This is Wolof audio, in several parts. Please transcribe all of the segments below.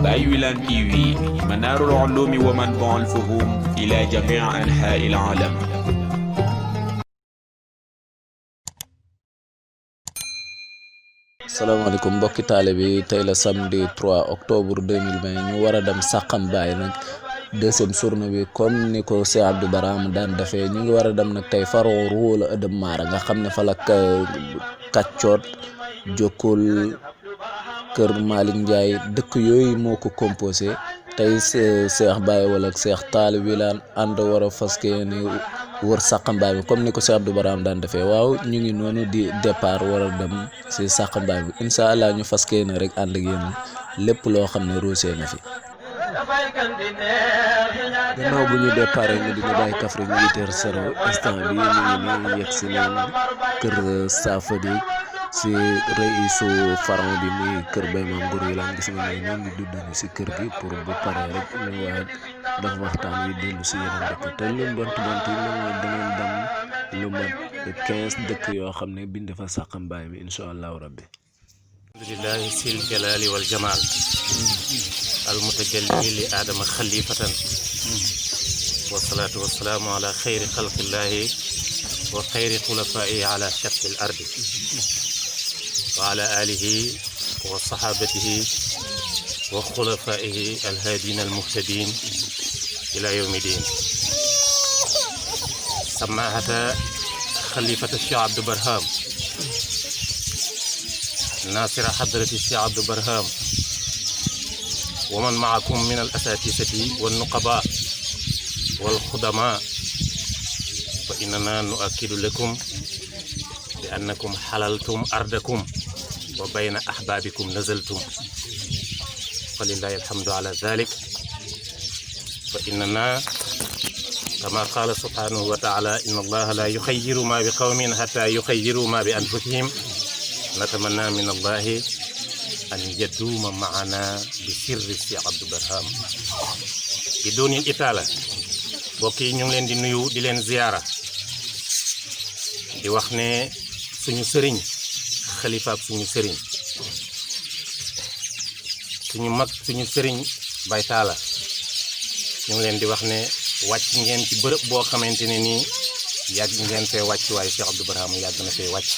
باي ويلان تي في منار العلوم ومنبع الفهوم إلى جميع أنحاء العالم. salaamaaleykum mbokki taalibe bi tey la samedi 3 octobre 2020 ñu war a dem Sakhame Baye nag deuxième journée bi comme ni ko Cheikh Abdou Barhama daan defee ñu ngi war a dem nag tey faroo ruula ëdëm maara nga xam ne fa la kàccoot jokkul kër Malick Ndiaye dëkk yooyu moo ko composé tey Cheikh Baye wala Cheikh Tall Wilane ànd war a fas yéene wër Sakhame Baye bi comme ni ko Cheikh Abdou Barhama daan defee waaw ñu ngi noonu di départ war a dem si Sakhame Baye bi incha allah ñu fas yéene rek ànd ak yéen lépp loo xam ne ruusee na fi. gannaaw bu ñu départ ñu dina bàyyi Kaffrine 8h00 instant bi ñu ngi nii yegg si leen kër Safadi si rëyisu pharaon bi muy kër Baye Maam Goor Wilane gis nga ne ñoo ngi dudd si kër gi pour bu paree rek ñu waat def waxtaan wi dellu si yeneen dëkk te lu bont yi mel ne dangeen dem lu mat 15 dëkk yoo xam ne bind fa Sakhame Baye bi incha allahu rabbi. alhamdulillahi sil jalali wal jamal المتجلي لآدم خليفة والصلاة والسلام على خير خلق الله وخير خلفائه على شق الأرض وعلى آله وصحابته وخلفائه الهادين المهتدين إلى يوم الدين. سماحة خليفة الشيخ عبد برهام ناصر حضرة الشيخ عبد برهام ومن معكم من الأساتذة والنقباء والخدماء فإننا نؤكد لكم بأنكم حللتم أرضكم وبين أحبابكم نزلتم فلله الحمد على ذلك. فإننا كما قال سبحانه وتعالى إن الله لا يخير ما بقوم حتى يخيروا ما بأنفسهم نتمنى من الله أن يدوم معنا بسر الشيخ عبد Barhama بدون الإطالة. بوكي ñu ngi leen di nuyu di leen ziyaara di wax ne suñu sëriñ xalifaab suñu sëriñ suñu mag suñu sëriñ Baye Talla ñu ngi leen di wax ne wàcc ngeen ci bërëb boo xamante ne nii yàgg ngeen fee wàcc waaye Cheikh Abdou Barhama yàgg na fee wàcc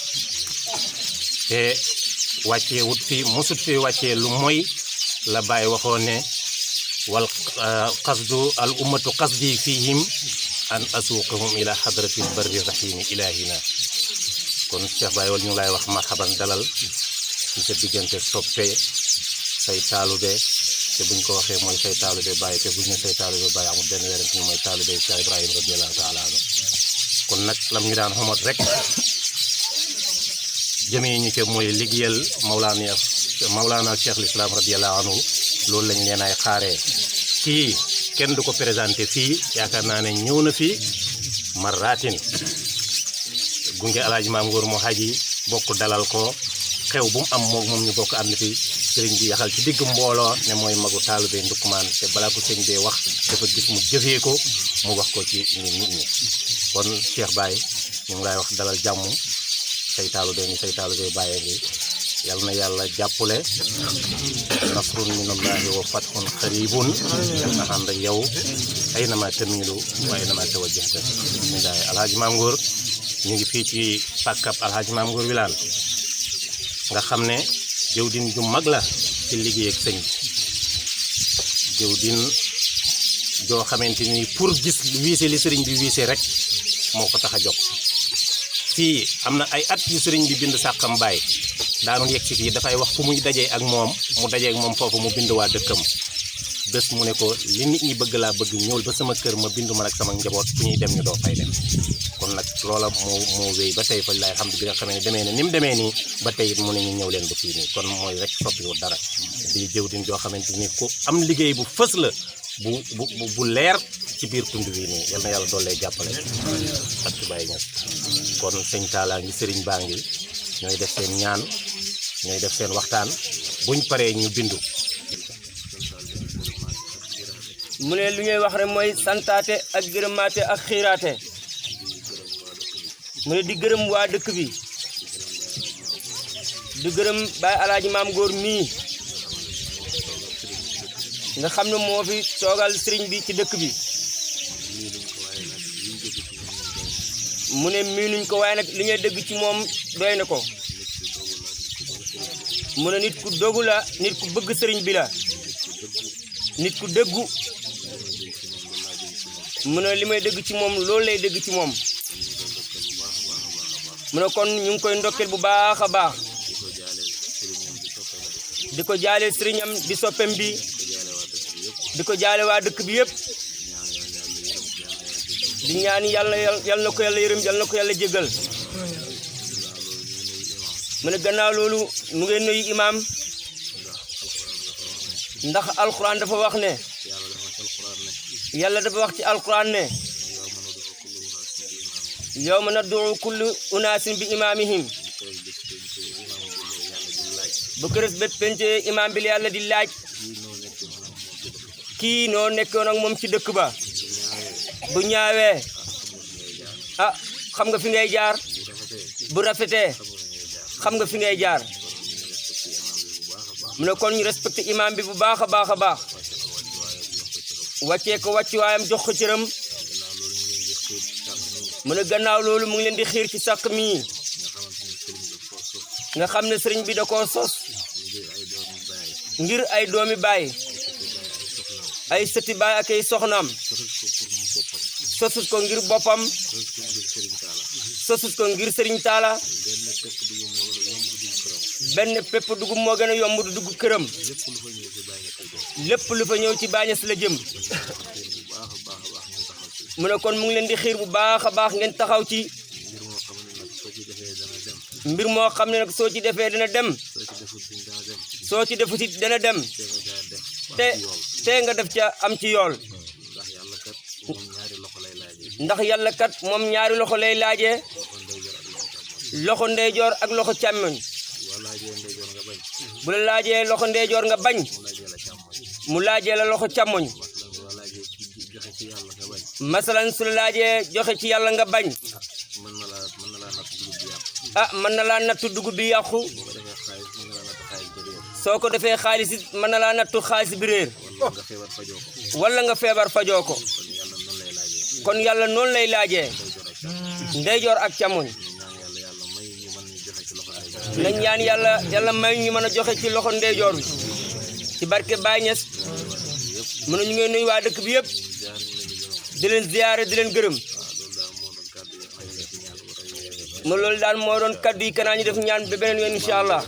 te wàccee wut fi mosut fi wàccee lu mooy la Baye waxoon ne wal qasdu al ummatu qasdi fihim an asuqahum ila hadratil barri rahimi ilahina. kon Cheikh Baye wal ñu lay wax marhaban dalal ci sa diggante soppe say taalube te buñ ko waxee mooy say taalube Baye te buñ ne say taalube Baye amul benn werante ñu mooy taalube Cheikh Ibrahima radiyallahu taala anhu. kon nag lam ñu daan xamat rek jëmee ñu ca mooy liggéeyal Mawlana Cheikh l'Islam radiyallahu anhu loolu lañ leen ay xaaree. kii kenn du ko présenté fii yaakaar naa ne ñëw na fi marratin gunge alaaji maam Ngor moo xaji bokk dalal ko xew bu mu am moom ñu bokk ànd fi sëriñ bi yaxal ci digg mbooloo ne mooy magu taalibe ndukkumaan te balaa ko sëñ bee wax dafa gis mu jëfee ko mu wax ko ci nit ñi. kon Cheikh Baye ñu ngi lay wax dalal jàmm say taalibe Baye ngi yal na yàlla jàppale nasrun minallahi wa fathun qaribun yal na ànd ak yow ay na ma tamilu waaye na ma tawajjahta. bismillahi alhaji maam Ngor ñu ngi fii ci pàkkab alhaji maam Ngor Wilane nga xam ne jëwdin ju mag la ci liggéey ak sëñ jëwdin joo xamante ni pour gis wiise li sëriñ bi wiise rek moo ko tax a jóg. fii am na ay at yu sëriñ bi bind Sakhame Baye daanu yegg si fii dafay wax fu muy dajee ak moom mu dajee ak moom foofu mu bind waa dëkkam bés mu ne ko li nit ñi bëgg laa bëgg ñëwul ba sama kër ma bindu ma ak sama njaboot fu ñuy dem ñu doo fay dem. kon nag loola moo wéy ba tey fa laay xam bi nga xamee ne demee ne ni mu demee nii ba tey it mu ne ñu ñëw leen ba fii nii kon mooy rek soppiwul dara di jëwdin joo xamante ni ku am liggéey bu fës la bu leer ci biir tund wi nii yal na yàlla doole jàppale ak Baye Niass. kon sëñ Talla ngi sëriñ baa ngi ñooy def seen ñaan ñooy def seen waxtaan buñ paree ñu bindu. mu ne lu ñuy wax rek mooy santaate ak gërëmaate ak xiiraate mu ne di gërëm waa dëkk bi di gërëm Baye alaaji maam Ngor mii nga xam ne moo fi toogal sëriñ bi ci dëkk bi mu ne miinuñ ko waaye nag li ngay dégg ci moom doy na ko mu ne nit ku dogu la nit ku bëgg sëriñ bi la nit ku dëggu mu ne li may dégg ci moom loolu lay dégg ci moom mu ne kon ñu ngi koy ndokkeel bu baax a baax di ko jaale sëriñam di soppem bi di ko jaale waa dëkk bi yëpp di ñaan yàlla yal na ko yàlla yërëm yal na ko yàlla jéggal mu ne gannaaw loolu mu ngi nuyu imaam ndax alquran dafa wax ne yàlla dafa wax ci alquran ne yawma nad'u kullu unaasin bi imaamihim bu kërës bépp pencee imaam bi yàlla di laaj kii noo nekkoon ak moom ci dëkk ba bu ñaawee ah xam nga fi ngay jaar bu rafetee xam nga fi ngay jaar mu ne kon ñu respecté imam bi bu baax a baax a baax wàccee ko wàccuwaayam jox ko cëram mu ne gannaaw loolu mu ngi leen di xiir ci sàq mii nga xam ne sëriñ bi da koo sos ngir ay doomi baay ay sëti baay ak ay soxnaam sosut ko ngir boppam sosut ko ngir sëriñ taala benn pepp dugub moo gën a yomb du dugg këram lépp lu fa ñëw ci Baye Niass la jëm mu ne kon mu ngi leen di xiir bu baax a baax ngeen taxaw ci mbir moo xam ne nag soo ci defee dana dem soo ci defut it dana dem te nga def ca am ci yool ndax yàlla kat moom ñaari loxo lay laajee loxo ndeyjoor ak loxo càmmoñ bu la laajee loxo ndeyjoor nga bañ mu laajee la loxo càmmoñ masalan su la laajee joxe ci yàlla nga bañ ah mën na laa nattu dugub bi yàqu soo ko defee xaalis it mën na laa nattu xaalis bi réer wala nga feebar fajoo ko kon yàlla noonu lay laajee ndeyjoor ak càmmoñ nañ ñaan yàlla may ñu mën a joxe ci loxo ndeyjoor bi ci barke Baye Niass mën na ñu ngeen nuyu waa dëkk bi yëpp di leen ziyaare di leen gërëm ma loolu daal moo doon kaddu yi kanaa ñu def ñaan ba beneen yoon incha allah.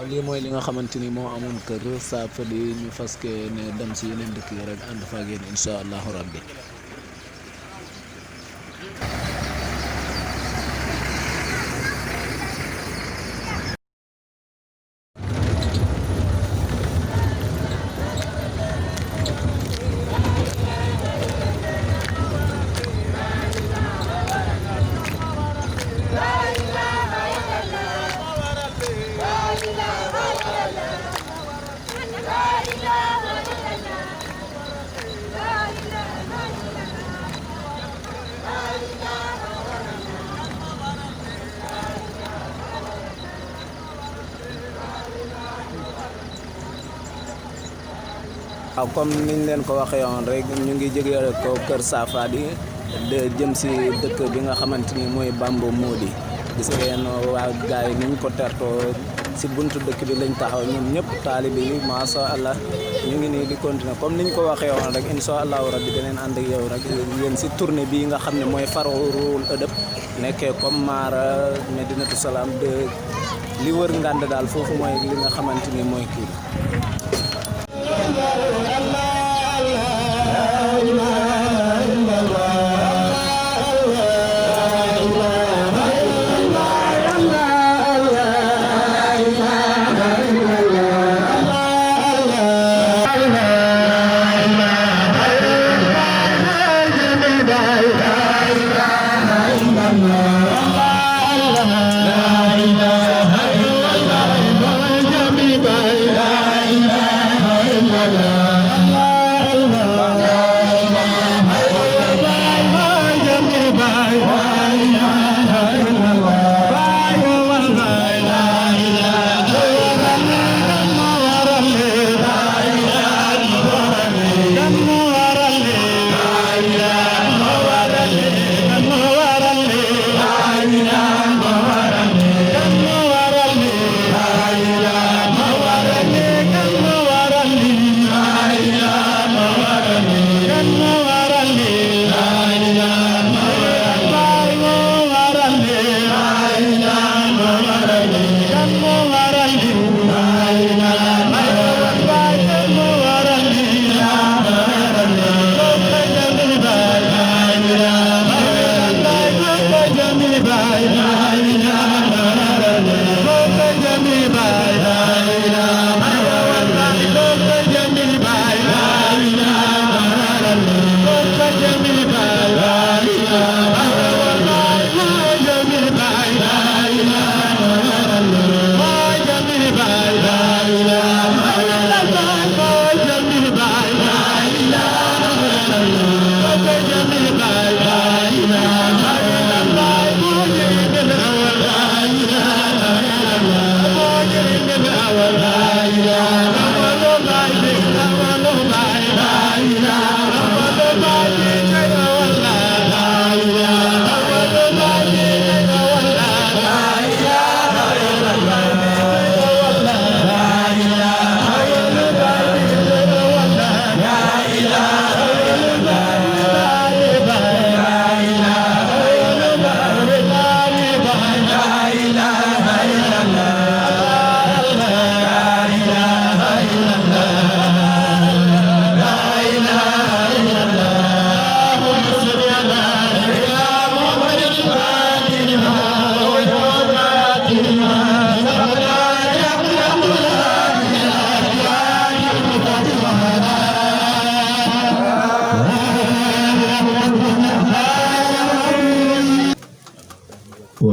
lii mooy li nga xamante ni moo amoon kër Safadi ñu fas ne dem si yeneen dëkk yi rek ànd fa ak yéen incha allahu rabbi. waaw comme niñ leen ko waxee woon rek ñu ngi jógee ko kër Safadi de jëm si dëkk bi nga xamante ni mooy Bamba Modou gis ngeen waa gaay yi niñ ko tertoo si buntu dëkk bi lañ taxaw ñun ñëpp taalibe yi macha allah ñu ngi nii di continuer comme niñ ko waxee woon rek incha allahu rabbi daneen ànd ak yow rek yéen si tournée bii nga xam ne mooy Faroul Ëdëb nekkee comme Mara Medinatu Salaam de li wër ngànd daal foofu mooy li nga xamante ni mooy kii La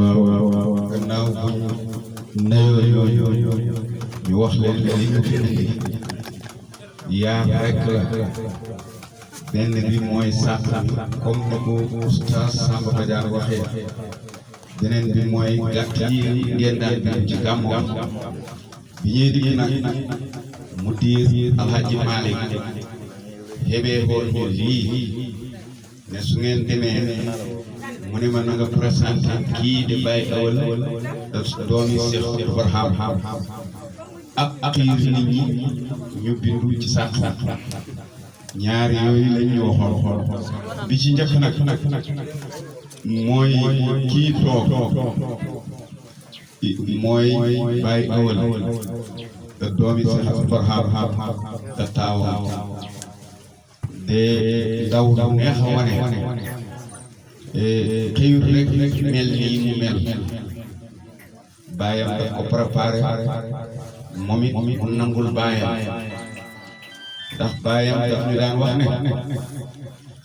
waaw gannaaw buñ nayoo yooyu ñu wax leen li ñu fi indi yaa rek la benn bi mooy sàq comme ni ko oustaz Samba Badiane waxee beneen bi mooy gàtt yi ngeen daan bi ci gàmmu bi ñuy dikk nag mu diir Alhaji Malick xebee woon ñu lii ne su ngeen demee mu ne ma na nga présenté kii di Baye Awal doomi Cheikh Abdou Barhama ak xiir nit ñi ñu bindu ci sàq ñaari yooyu lañ ñu waxoon bi ci njëkk nag mooy kii toog mooy Baye Awal te doomi Cheikh Abdou Barhama te taawam de ndaw neex a wane xëyul rek mel nii mu mel baayam daf ko préparé moom it mu nangul baayam ndax baayam daf ñu daan wax ne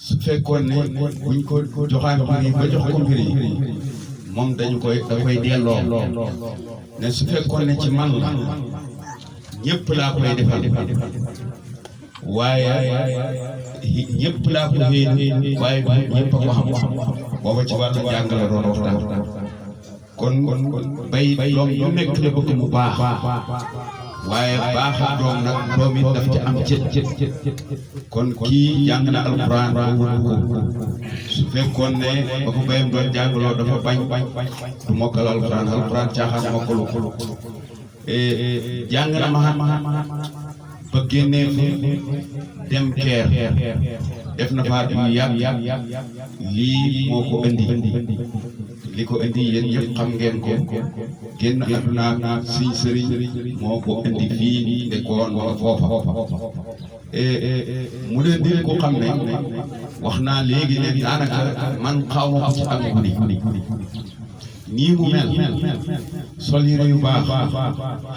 su fekkoon ne buñ ko joxaan mbir yi ba jox ko mbir yi moom dañu koy da koy delloo ne su fekkoon ne ci man la ñëpp laa koy defal waaye ñëpp laa ko xëy waaye ñëpp a ko xam booba ci wàllu jàng la doon waxtaan kon bay doom yu nekk la bëgg mu baax waaye baax a doom nag doom it daf ci am cët kon kii jàng na alquran ba wut ko su fekkoon ne ba ko bayam doon jàngaloo dafa bañ du mokkal alquran caaxaan mokkalu jàng na ma ba génnee fu dem Keur def na fa yu yàgg lii moo ko indi li ko indi yéen ñëpp xam ngeen ko génn àdduna suñ sëriñ moo ko indi fii de koon wala foofa mu leen di ko xam ne wax naa léegi ne daanaka man xaw ma ko ci ak guddi nii mu mel sol yére yu baax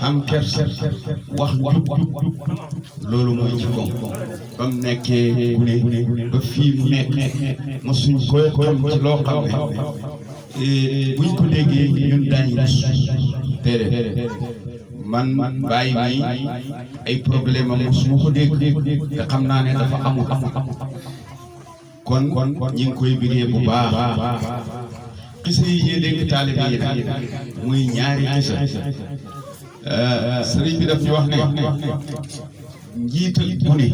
xam kersa wax jub loolu mooy jikkoom ba mu nekkee gune ba fii mu nekk ma suñ koy xam ci loo xam ne buñ ko déggee ñun daañu rus déedéet man bàyyi mi ay problème am su ma ko dégg te xam naa ne dafa amul kon ñi ngi koy bigee bu baax xisa yi ñuy dégg taalibe yi nag muy ñaari xisa sëriñ bi daf ñu wax ne njiital gune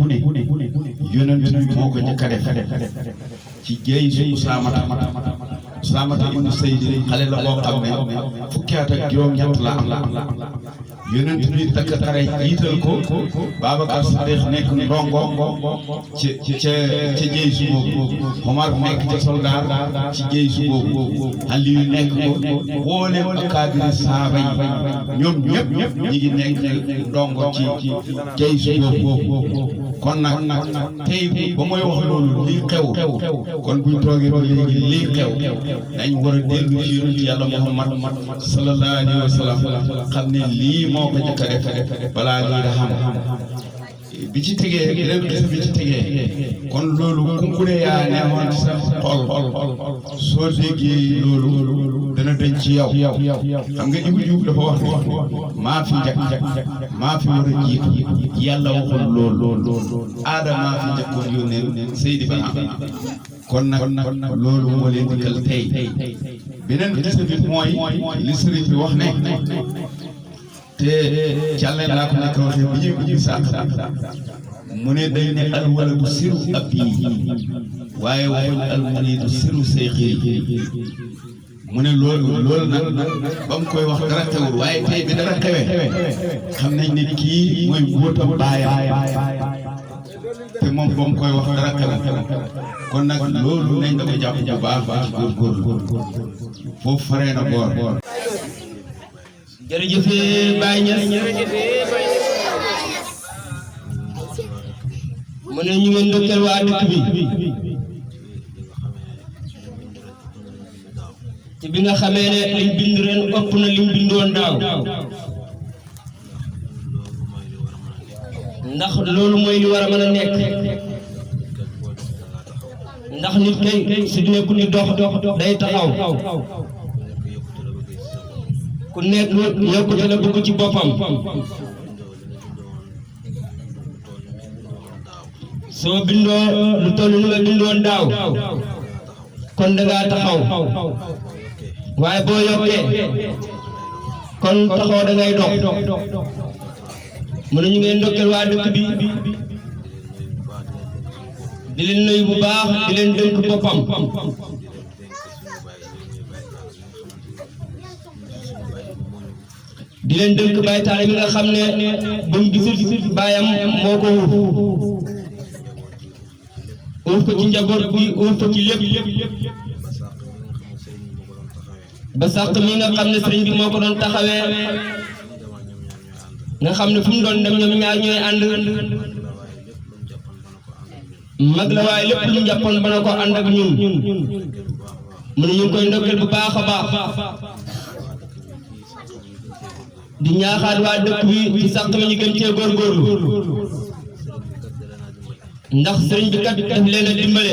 yonent bi moo ko njëkk a def ci géej su Usaamata ibnu Sayd xale la boo xam ne fukki at ak juróom-ñett la am yonent bi takk xare jiital ko Babacar Sadiq nekk ndongo ci géej su boobu Omar nekk ca soldat ci géej su boobu Aliyu nekk ko wooleem akaabiri saaba yi ñoom ñëpp ñi ngi nekk ndongo ci géej su boobu kon nag tey ba mooy wax loolu lii xew kon buñ toogee ba léegi lii xew dañ war a dellu ci yonent yàlla Muhammad sallallahu alayhi wa sallam xam ne lii moo ko njëkk a def balaa lii da xam bi ci tegee beneen gis bi ci tegee kon loolu kunkune yaa neexoon ci sa xol soo déggee loolu dana dañ ci yow xam nga Ibou Diouf dafa wax ne maa fi njëkk maa fi war a jiitu yàlla waxul loolu aada maa fi njëkkoon yónneen Seydi Ba kon nag loolu moo leen dikkal tey beneen gis bi mooy li sëriñ bi wax ne te càlle laa ko nekk waxee bi ñuy ubbi sàq mu ne day ne alwaladu siru abi waaye waxuñ almuridu siru seyxi mu ne loolu nag ba mu koy wax dara xewul waaye tey bi dara xewee xam nañ ne kii mooy mbóotam baayam te moom ba mu koy wax dara xewul kon nag loolu nañ da ko jàpp bu baax ci góorgóorlu foofu faree na boor jërëjëf Baye Niass mu ne ñu ngi ndokkeel waa dëkk bi ci bi nga xamee ne liñ bind ren ëpp na liñ bindoon daaw ndax loolu mooy li war a mën a nekk ndax nit kay su nekku ni dox day taxaw ku nekk yokkute la bëgg ci boppam soo bindoo lu toll ni nga bindoon daaw kon da ngaa taxaw waaye boo yokkee kon taxaw da ngay dox mu ne ñu ngeen ndokkeel waa dëkk bi di leen nuyu bu baax di leen dénk boppam di leen dénk Baye Talla mi nga xam ne bu mu gisul baayam moo ko uuf ko ci njaboot bi uuf ko ci lépp ba sàq mi nga xam ne sëriñ bi moo ko doon taxawee nga xam ne fu mu doon dem ñoom ñaar ñooy ànd mag la waaye lépp lu mu jàppoon ba na ko ànd ak ñun mu ne ñu ngi koy ndokkeel bu baax a baax di ñaaxaat waa dëkk bi ci sàq mi ñu gën cee góorgóorlu ndax sëriñ bi kat daf leen a dimbale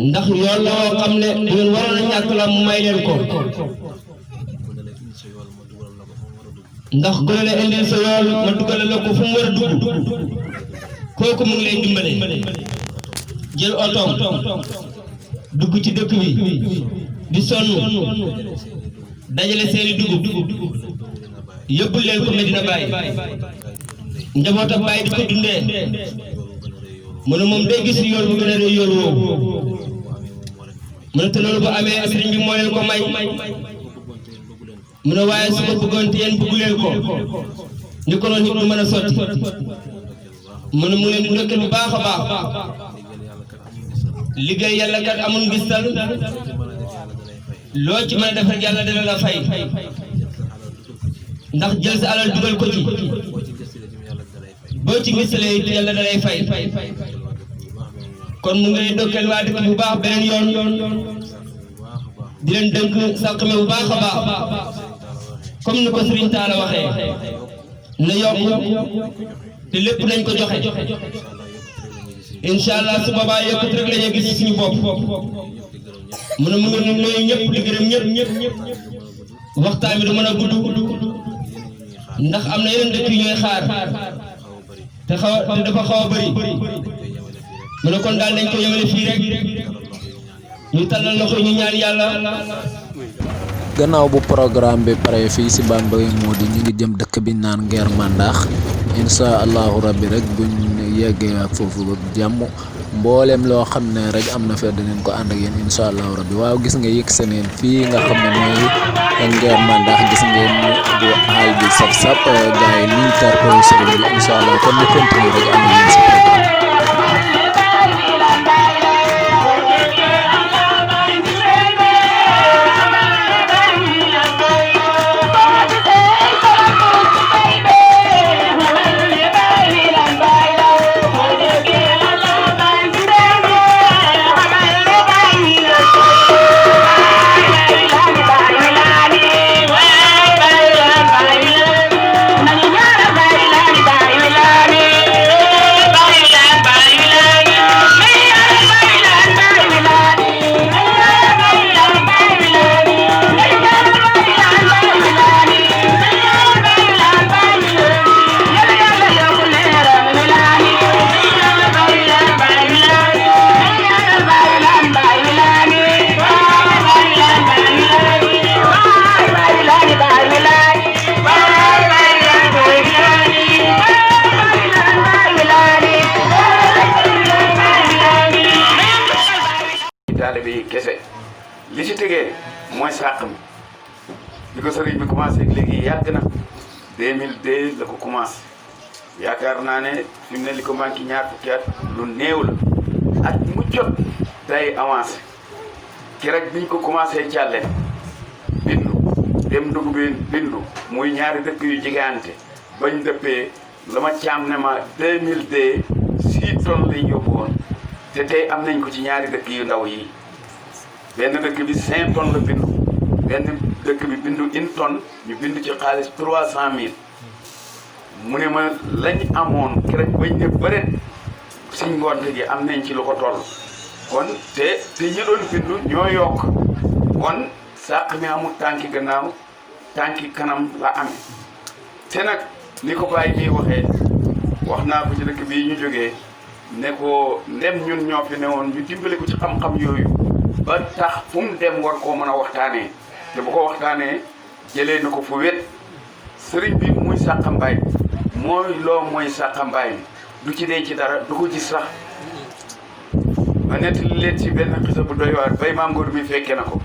ndax yoon la woo xam ne bu ngeen waroon a ñàkk la mu may leen ko ndax gone la indil sa yool ma dugale la ko fu mu war a dugg kooku mu ngi lay dimbale jël otoom dugg ci dëkk bi di sonn dajale seeni dugub yóbbul leen ko Medina Baye njabootam Baye di ko dundee mu ne moom day gis yool bu gën a rëy yool woowu mu ne te loolu bu amee sëriñ bi moo leen ko may mu ne waaye su ko bëggoon te yéen bëggu leen ko ni ko noonu nit du mën a sotti mu ne mu leen di ndokkeel bu baax a baax liggéey yàlla kat amul ngistal loo ci mën a def rek yàlla dina la fay ndax jël sa alal dugal ko ci boo ci ngistalee it yàlla da lay fay kon mu ngay ndokkeel waa dëkk bu baax beneen yoon di leen dënk Sakhame bu baax a baax comme ni ko Serigne Talla waxee na yokk te lépp nañ ko joxe incha allah su boobaa yokkut rek la ñuy gis suñu bopp mu ne mu ngi nuyu ñëpp di gërëm ñëpp waxtaan bi du mën a gudd ndax am na yeneen dëkk yu ñooy xaar te dafa xaw a bëri mu ne kon daal dañ ko yemale fii rek ñu tàllal loxo ñu ñaan yàlla. gannaaw bu programme bi pare fii si Bamba Modou ñu ngi jëm dëkk bi naan Ngeer Mandax insha allahu rabbi rek buñ yeggee ak foofu ba jàmm mboolem loo xam ne rek am na fee dinañ ko ànd ak yéen insha allahu rabbi waaw gis nga yëg seneen fii nga xam ne mooy Ngeer Mandax gis ngeen bu xaal bi sap gars yi liñ tar ko sëriñ bi insha allah kon ñu continue rek am yéen si programme. li ci tegee mooy Sakhame bi ko sëriñ bi commencé léegi yàgg na 2002 la ko commencé yaakaar naa ne fi mu ne li ko manqué ñaar fukki at lu néew la at mu jot day avancé ki rek biñ ko commencé càlleen bindu dem dugubeen bindu muy ñaari dëkk yu jigante bañ dëppee la ma caam ne ma 2002 6 tonnes lañ yóbbu woon te tey am nañ ko ci ñaari dëkk yu ndaw yi benn dëkk bi 5 tonnes la bindu benn dëkk bi bindu 1 tonne ñu bindu ci xaalis 300 000 mu ne ma lañ amoon keroog bañ ne bëreet suñ ngoonte ji am nañ ci lu ko toll kon te ñi doon bindu ñoo yokk kon Sakhame amul tànki gannaaw tànki kanam la amee te nag ni ko Baye bii waxee wax naa ko ci dëkk bii ñu jógee ne ko ndem ñun ñoo fi newoon ñu dimbale ko ci xam-xam yooyu ba tax fu mu dem war koo mën a waxtaanee te bu ko waxtaanee jëlee na ko fu wet sëriñ bi muy Sakhame mooy loo mooy Sakhame du ci denc dara du ko gis sax ma nettali leen ci benn xisa bu doy waar bay maam Ngor mi fekke na ko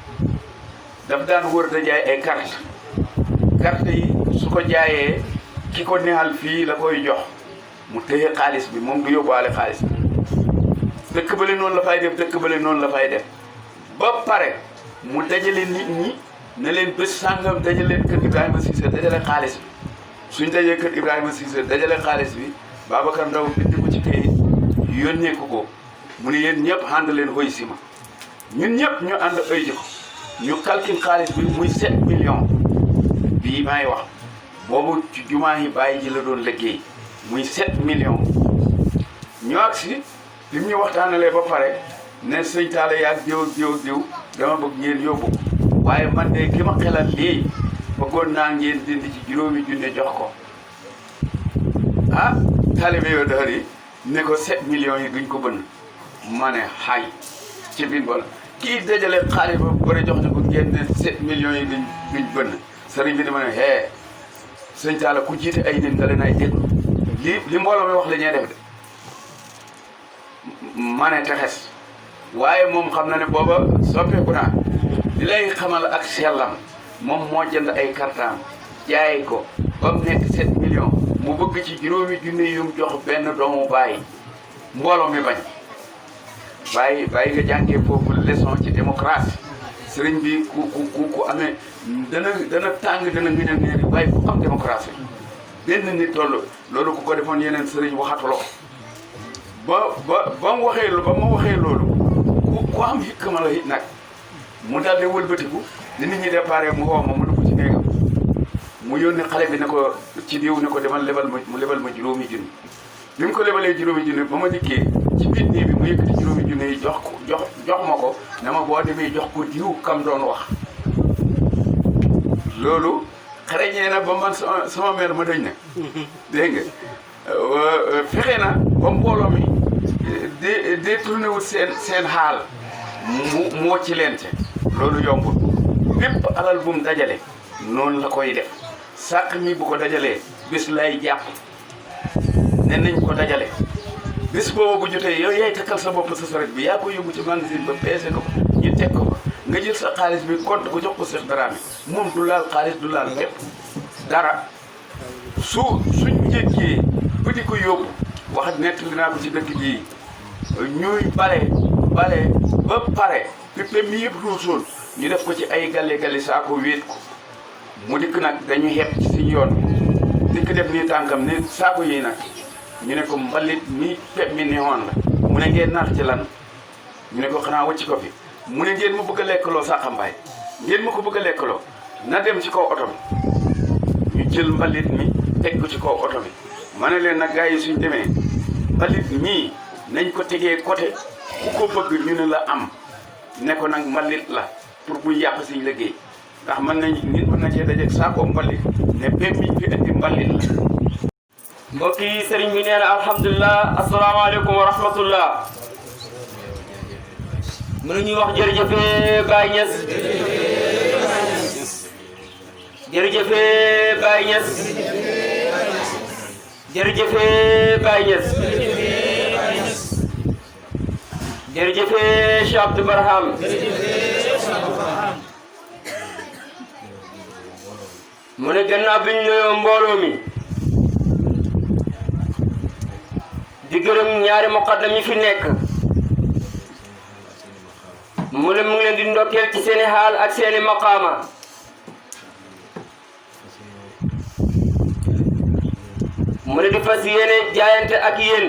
daf daan wër da jaay ay carte yi su ko jaayee ki ko neexal fii la koy jox mu téye xaalis bi moom du yóbbaale xaalis bi dëkk bële noonu la fay def dëkk bële noonu la fay def ba pare mu dajale nit ñi ne leen bés sàngam dajale leen kër Ibrahima Cissé dajale xaalis bi suñ dajee kër Ibrahima Cissé dajale xaalis bi Babacar Ndaw bind ko ci kayit yónnee ko mu ne yéen ñëpp ànd leen hoy si ma ñun ñëpp ñu ànd ëy ji ko ñu calcule xaalis bi muy 7 millions bii may wax boobu ci jumaa yi Baye ji la doon liggéey muy 7 millions ñu agsi li mu ñu waxtaanalee ba pare ne sëñ Talla yaag diw dama bëgg ngeen yóbbu waaye man de ki ma xelal lii bëggoon naa ngeen dindi ci juróomi junne jox ko ah taalibe yoo dër yi ne ko 7 millions yi duñ ko bënn ma ne xay ci biir bala kii dajale xaalis ba bëri jox ne ko ngeen ne 7 millions yi duñ bënn sëriñ bi dama ne hee sëñ Talla ku jiite ay nit nga leen ay déglu li mbooloo mi wax la ñuy def de ma ne texes waaye moom xam na ne booba soppeeku naa li lay xamal ak sellam moom moo jënd ay kartaam jaay ko ba mu nekk 7 millions mu bëgg ci juróomi junne yum jox benn doomu Baye mbooloo mi bañ Baye nga jàngee foofu leçon ci démocratie sëriñ bi ku amee dana tàng dana ngënal neeri Baye ku am démocratie benn nit toll loolu ku ko defoon yeneen sëriñ waxatuloo ba mu waxee loolu ku am hikma la it nag mu daal di wëlbatiku li nit ñi déparé mu woo ma mu dugg ci néegam mu yónni xale bi ne ko ci diw ne ko demal lebal ma juróomi junni bi mu ko lebalee juróomi junni ba ma dikkee ci biir nii bi mu yëkkati juróomi junni yi jox ma ko ne ma boo demee jox ko diw kam doon wax loolu xareñee na ba man sama mère ma dañ ne dégg nga fexe na ba mbooloo mi détourné wut seen xaal mu wocc leen te loolu yombul bépp alal bu mu dajale noonu la koy def Sakhame bu ko dajalee bis lay jàpp ne nañ ko dajale bis boobu bu jotee yow yaay takkal sa bopp sa saret bi yaa ko yóbbu ci magasin ba peese ko ñu teg ko nga jël sa xaalis bi compte ko jox ko Cheikh Dramé moom du laal xaalis du laal képp dara suñ jékkee ba di ko yóbbu wax nettali naa ko ci dëkk bii ñuy bale ba pare pipe mi yëpp ruusoon ñu def ko ci ay galle saako wéet ko mu dikk nag dañu xeeb ci suñu yoon dikk def nii tànkam ni saako yi nag ñu ne ko mbalit mi pep mi neexoon la mu ne ngeen naax ci lan ñu ne ko xanaa wacci ko fi mu ne ngeen ma bëgg a lekkaloo Sakhame ngeen ma ko bëgg a lekkaloo na dem ci kaw oto bi ñu jël mbalit mi teg ko ci kaw oto bi ma ne leen nag gars yi suñ demee mbalit mii nañ ko tegee côté ku ko bëgg ñu ne la am ne ko nag mbalit la pour bu yàq siñ liggéey ndax nit mën na cee dajeeg saako mbalit ne bépp mi fi indi mbalit la. mbokk yi sëriñ bi nee na alhamdulilah asalaamaaleykum wa rahmatullah. mën nañu wax jërëjëfee Baye Niass. jërëjëfee Baye Niass. jërëjëfee Baye Niass. jërëjëfee Cheikh Abdou Barhama. mu ne gannaaw bi ñu nuyoo mbooloo mi di gërëm ñaari muqaddam yi fi nekk mu ne mu ngi leen di ndokkeel ci seeni xaal ak seeni maqaama mu ne di fas yéene jaayante ak yéen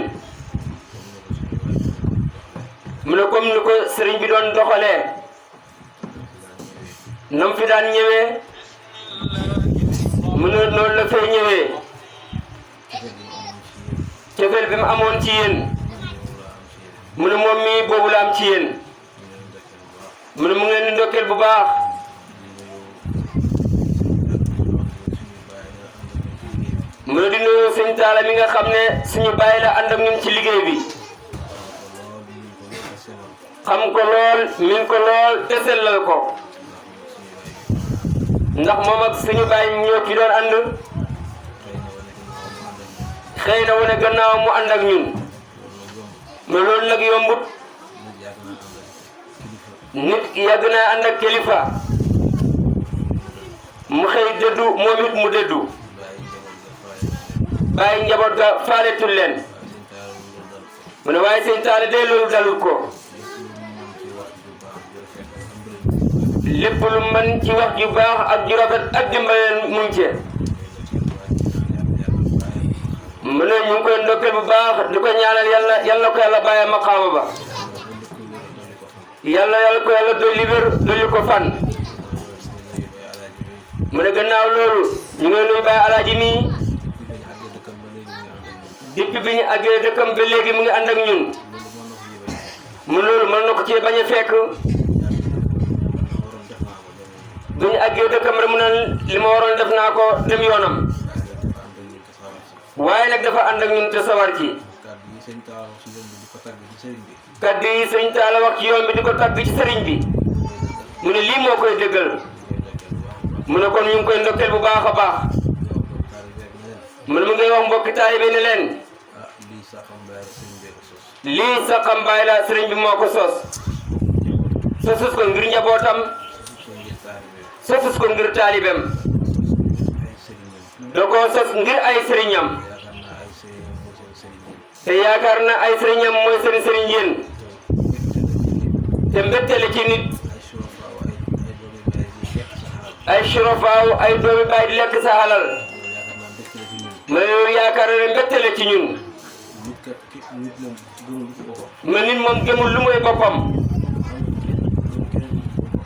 mu ne comme ni ko sëriñ bi doon doxalee nam fi daan ñëwee mu ne noonu la fay ñëwee cofeel bi mu amoon ci yéen mu ne moom mii boobu la am ci yéen mu ne mu ngi leen di ndokkeel bu baax mu ne di nuyu sëñ Talla mi nga xam ne suñu bàyyi la ànd ak ñun ci liggéey bi xam ko lool min ko lool te sellal ko ndax moom ak suñu bàyyi ñoo ci doon ànd xëy na wane gannaaw mu ànd ak ñun mais loolu nag yombut nit yàgg naa ànd ak kilifa mu xëy dëddu moom it mu dëddu bàyyi njaboot ga faaletul leen mu ne waaye sëñ Talla de loolu dalul ko lépp lu mën ci wax ju baax ak ju rafet ak dimbaleen mu ngi ci mu ne ñu ngi koy ndokkeel bu baax di ko ñaanal yàlla ko yàlla bàyyi maqaama ba yàlla ko yàlla dolli wér dolli ko fan mu ne gannaaw loolu ñu ngi nuyu Baye Alaaji nii depuis bi ñu àggee dëkkam ba léegi mu ngi ànd ak ñun mu loolu mën na ko ci bañ a fekk bu ñu àggee dëkkam rek mu ne li ma waroon def naa ko dem yoonam waaye nag dafa ànd ak ñun te sawar ci kaddu yi sëñ Talla wax ci yoon bi di ko tàgg ci sëriñ bi mu ne lii moo koy dëggal mu ne kon ñu ngi koy ndokkeel bu baax a baax mu ne mu ngi wax mbokki taalibe ne leen lii Sakhame Baye la sëriñ bi moo ko sos ko ngir njabootam sosus ko ngir taalibeem da ko sos ngir ay sëriñam te yaakaar na ay sëriñam mooy sëriñ yéen te mbettele ci nit ay surafaaw ay doomi baay di lekk sa halal ma loolu yaakaar na ne mbettele ci ñun ma nit moom gëmul lu muy boppam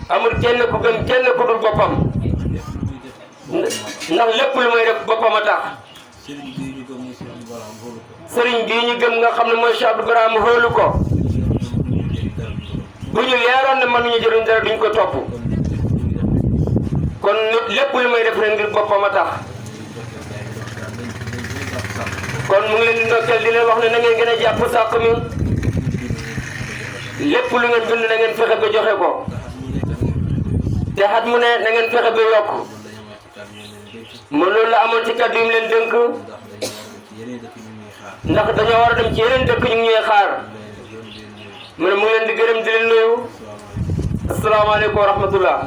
amul kenn ku gëm kenn ku dul boppam ndax lépp lu muy def boppam a tax sëriñ bii ñu gëm nga xam ne mooy Cheikh Abdou Barhama xoolu ko bu ñu leeroon ne mënuñu jëriñ dara duñ ko topp kon nit lépp lu may def rek ngir boppam a tax kon mu ngi leen di ndokkeel di leen wax ne na ngeen gën a jàpp sàq mi lépp lu ngeen bind na ngeen fexe ba joxe ko te xat mu ne na ngeen fexe ba yokk man loolu la amoon ci kàddu yi mu leen dënk ndax dañoo war a dem ci yeneen dëkk ñu ngi ñuy xaar mu ne mu ngi leen di gërëm di leen nuyu asalaamaaleykum wa rahmatullah